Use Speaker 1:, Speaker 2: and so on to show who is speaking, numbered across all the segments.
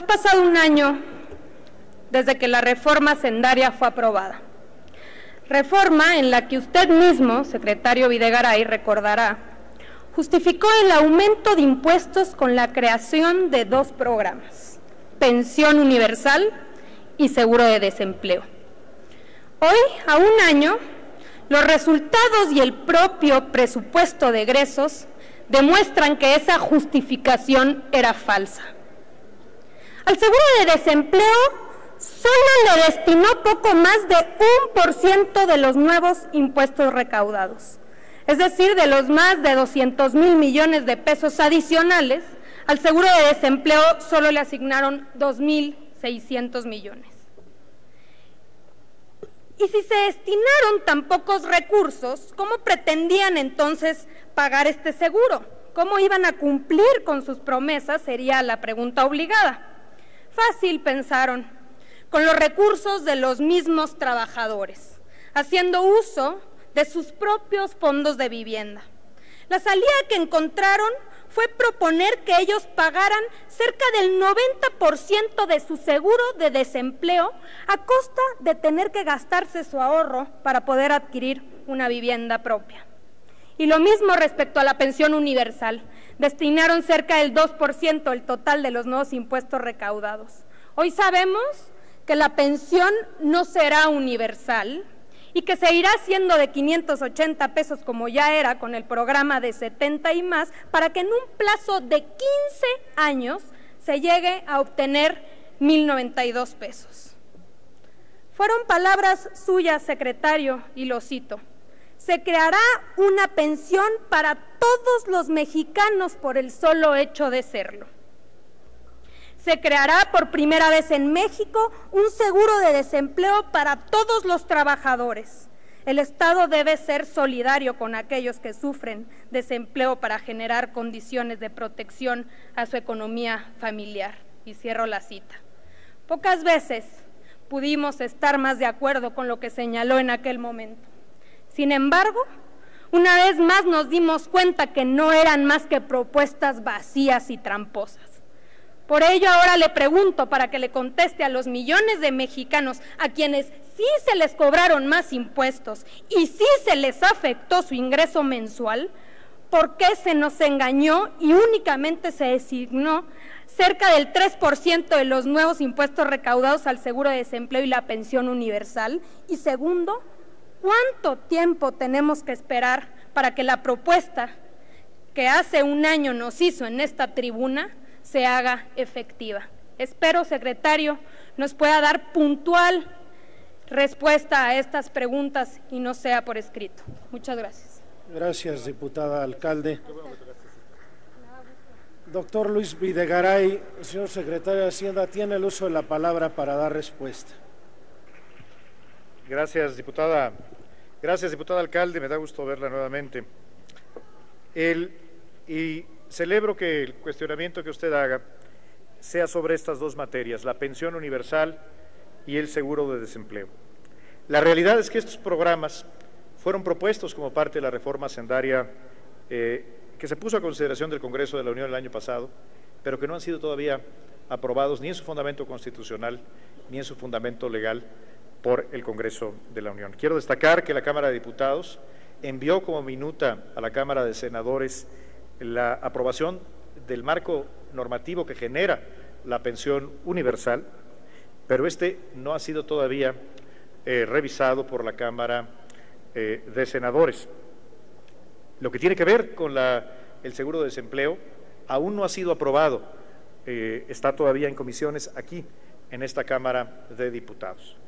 Speaker 1: Ha pasado un año desde que la reforma hacendaria fue aprobada. Reforma en la que usted mismo, secretario Videgaray, recordará, justificó el aumento de impuestos con la creación de dos programas, Pensión Universal y Seguro de Desempleo. Hoy, a un año, los resultados y el propio presupuesto de egresos demuestran que esa justificación era falsa. Al seguro de desempleo solo le destinó poco más de 1% de los nuevos impuestos recaudados. Es decir, de los más de 200,000 millones de pesos adicionales, al seguro de desempleo solo le asignaron 2,600 millones. Y si se destinaron tan pocos recursos, ¿cómo pretendían entonces pagar este seguro? ¿Cómo iban a cumplir con sus promesas? Sería la pregunta obligada. Fácil, pensaron, con los recursos de los mismos trabajadores, haciendo uso de sus propios fondos de vivienda. La salida que encontraron fue proponer que ellos pagaran cerca del 90% de su seguro de desempleo a costa de tener que gastarse su ahorro para poder adquirir una vivienda propia. Y lo mismo respecto a la pensión universal. Destinaron cerca del 2% del total de los nuevos impuestos recaudados. Hoy sabemos que la pensión no será universal y que seguirá siendo de 580 pesos como ya era con el programa de 70 y más, para que en un plazo de 15 años se llegue a obtener 1,092 pesos. Fueron palabras suyas, secretario, y lo cito: se creará una pensión para todos los mexicanos por el solo hecho de serlo. Se creará por primera vez en México un seguro de desempleo para todos los trabajadores. El Estado debe ser solidario con aquellos que sufren desempleo para generar condiciones de protección a su economía familiar. Y cierro la cita. Pocas veces pudimos estar más de acuerdo con lo que señaló en aquel momento. Sin embargo, una vez más nos dimos cuenta que no eran más que propuestas vacías y tramposas. Por ello ahora le pregunto, para que le conteste a los millones de mexicanos a quienes sí se les cobraron más impuestos y sí se les afectó su ingreso mensual, ¿por qué se nos engañó y únicamente se designó cerca del 3% de los nuevos impuestos recaudados al seguro de desempleo y la pensión universal? Y segundo, ¿cuánto tiempo tenemos que esperar para que la propuesta que hace un año nos hizo en esta tribuna se haga efectiva? Espero, secretario, nos pueda dar puntual respuesta a estas preguntas y no sea por escrito. Muchas gracias.
Speaker 2: Gracias, diputada alcalde. Doctor Luis Videgaray, señor secretario de Hacienda, tiene el uso de la palabra para dar respuesta.
Speaker 3: Gracias, diputada. Gracias, diputada alcalde, me da gusto verla nuevamente. Y celebro que el cuestionamiento que usted haga sea sobre estas dos materias, la pensión universal y el seguro de desempleo. La realidad es que estos programas fueron propuestos como parte de la reforma hacendaria que se puso a consideración del Congreso de la Unión el año pasado, pero que no han sido todavía aprobados ni en su fundamento constitucional ni en su fundamento legal por el Congreso de la Unión. Quiero destacar que la Cámara de Diputados envió como minuta a la Cámara de Senadores la aprobación del marco normativo que genera la pensión universal, pero este no ha sido todavía revisado por la Cámara de Senadores. Lo que tiene que ver con el seguro de desempleo aún no ha sido aprobado, está todavía en comisiones aquí, en esta Cámara de Diputados.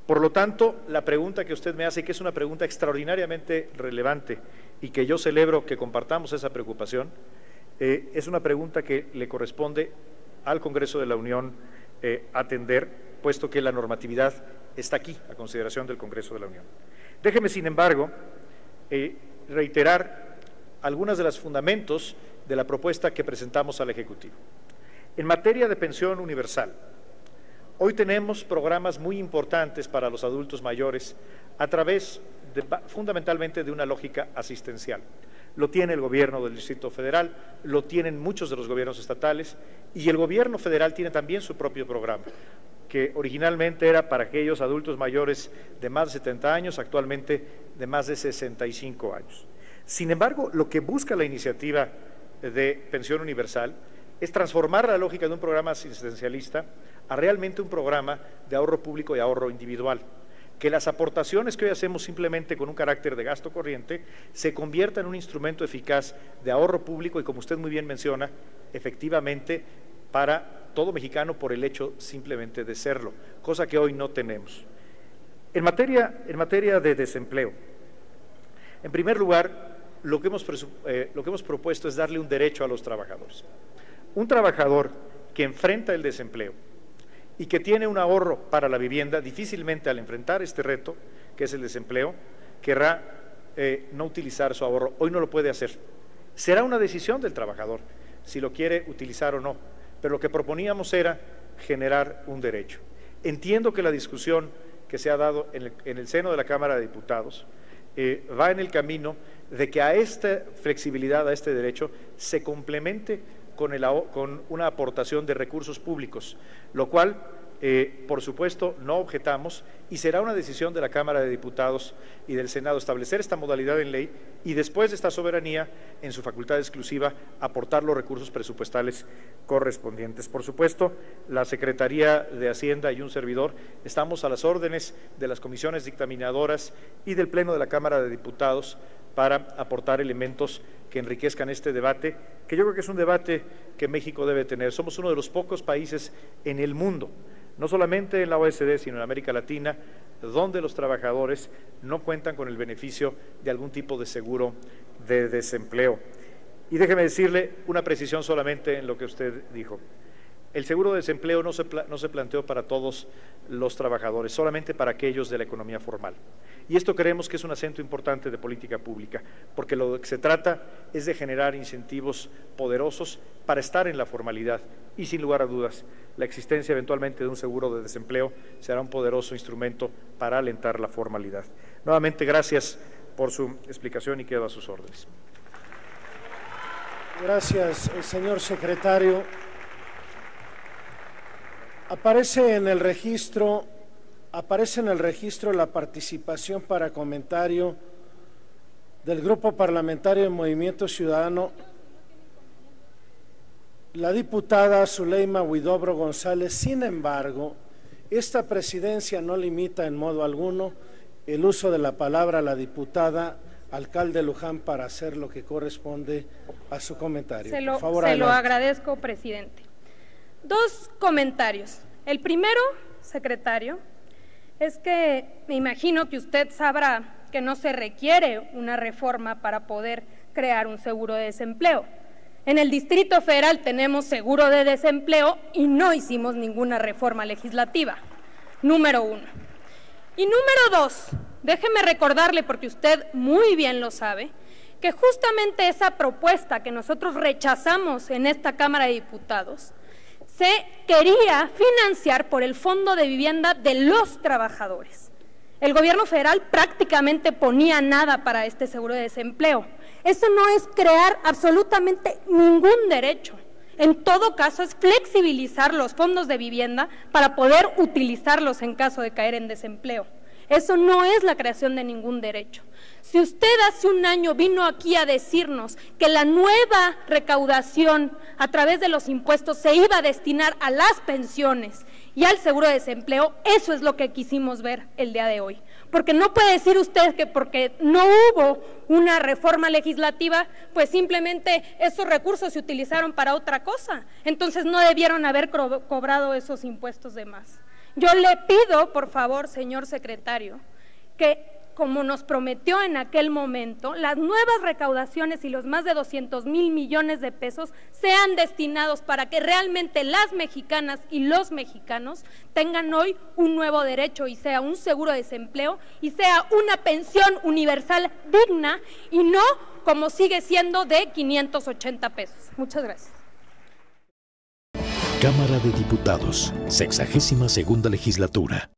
Speaker 3: Por lo tanto, la pregunta que usted me hace, que es una pregunta extraordinariamente relevante y que yo celebro que compartamos esa preocupación, es una pregunta que le corresponde al Congreso de la Unión atender, puesto que la normatividad está aquí, a consideración del Congreso de la Unión. Déjeme, sin embargo, reiterar algunos de los fundamentos de la propuesta que presentamos al Ejecutivo. En materia de pensión universal, hoy tenemos programas muy importantes para los adultos mayores a través fundamentalmente de una lógica asistencial. Lo tiene el gobierno del Distrito Federal, lo tienen muchos de los gobiernos estatales, y el gobierno federal tiene también su propio programa, que originalmente era para aquellos adultos mayores de más de 70 años, actualmente de más de 65 años. Sin embargo, lo que busca la iniciativa de pensión universal es transformar la lógica de un programa asistencialista a realmente un programa de ahorro público y ahorro individual. Que las aportaciones que hoy hacemos simplemente con un carácter de gasto corriente se conviertan en un instrumento eficaz de ahorro público y, como usted muy bien menciona, efectivamente para todo mexicano por el hecho simplemente de serlo, cosa que hoy no tenemos. En materia de desempleo, en primer lugar, lo que hemos propuesto es darle un derecho a los trabajadores. Un trabajador que enfrenta el desempleo y que tiene un ahorro para la vivienda, difícilmente al enfrentar este reto, que es el desempleo, querrá no utilizar su ahorro. Hoy no lo puede hacer. Será una decisión del trabajador si lo quiere utilizar o no, pero lo que proponíamos era generar un derecho. Entiendo que la discusión que se ha dado en el seno de la Cámara de Diputados va en el camino de que a esta flexibilidad, a este derecho, se complemente con una aportación de recursos públicos, lo cual, por supuesto, no objetamos, y será una decisión de la Cámara de Diputados y del Senado establecer esta modalidad en ley y, después de esta soberanía, en su facultad exclusiva, aportar los recursos presupuestales correspondientes. Por supuesto, la Secretaría de Hacienda y un servidor estamos a las órdenes de las comisiones dictaminadoras y del Pleno de la Cámara de Diputados para aportar elementos que enriquezcan este debate, que yo creo que es un debate que México debe tener. Somos uno de los pocos países en el mundo, no solamente en la OECD, sino en América Latina, donde los trabajadores no cuentan con el beneficio de algún tipo de seguro de desempleo. Y déjeme decirle una precisión solamente en lo que usted dijo. El seguro de desempleo no se planteó para todos los trabajadores, solamente para aquellos de la economía formal. Y esto creemos que es un acento importante de política pública, porque lo que se trata es de generar incentivos poderosos para estar en la formalidad y, sin lugar a dudas, la existencia eventualmente de un seguro de desempleo será un poderoso instrumento para alentar la formalidad. Nuevamente, gracias por su explicación y quedo a sus órdenes.
Speaker 2: Gracias, señor secretario. Aparece en el registro la participación para comentario del Grupo Parlamentario de Movimiento Ciudadano, la diputada Zuleima Huidobro González. Sin embargo, esta presidencia no limita en modo alguno el uso de la palabra a la diputada alcalde Luján para hacer lo que corresponde a su comentario. Por favor,
Speaker 1: se lo agradezco, presidente. Dos comentarios. El primero, secretario, es que me imagino que usted sabrá que no se requiere una reforma para poder crear un seguro de desempleo. En el Distrito Federal tenemos seguro de desempleo y no hicimos ninguna reforma legislativa, número uno. Y número dos, déjeme recordarle, porque usted muy bien lo sabe, que justamente esa propuesta que nosotros rechazamos en esta Cámara de Diputados se quería financiar por el Fondo de Vivienda de los trabajadores. El gobierno federal prácticamente ponía nada para este seguro de desempleo. Eso no es crear absolutamente ningún derecho. En todo caso, es flexibilizar los fondos de vivienda para poder utilizarlos en caso de caer en desempleo. Eso no es la creación de ningún derecho. Si usted hace un año vino aquí a decirnos que la nueva recaudación a través de los impuestos se iba a destinar a las pensiones y al seguro de desempleo, eso es lo que quisimos ver el día de hoy. Porque no puede decir usted que porque no hubo una reforma legislativa, pues simplemente esos recursos se utilizaron para otra cosa. Entonces no debieron haber cobrado esos impuestos de más. Yo le pido, por favor, señor secretario, que como nos prometió en aquel momento, las nuevas recaudaciones y los más de 200,000 millones de pesos sean destinados para que realmente las mexicanas y los mexicanos tengan hoy un nuevo derecho y sea un seguro de desempleo y sea una pensión universal digna y no como sigue siendo de 580 pesos. Muchas gracias.
Speaker 4: Cámara de Diputados, 62ª Legislatura.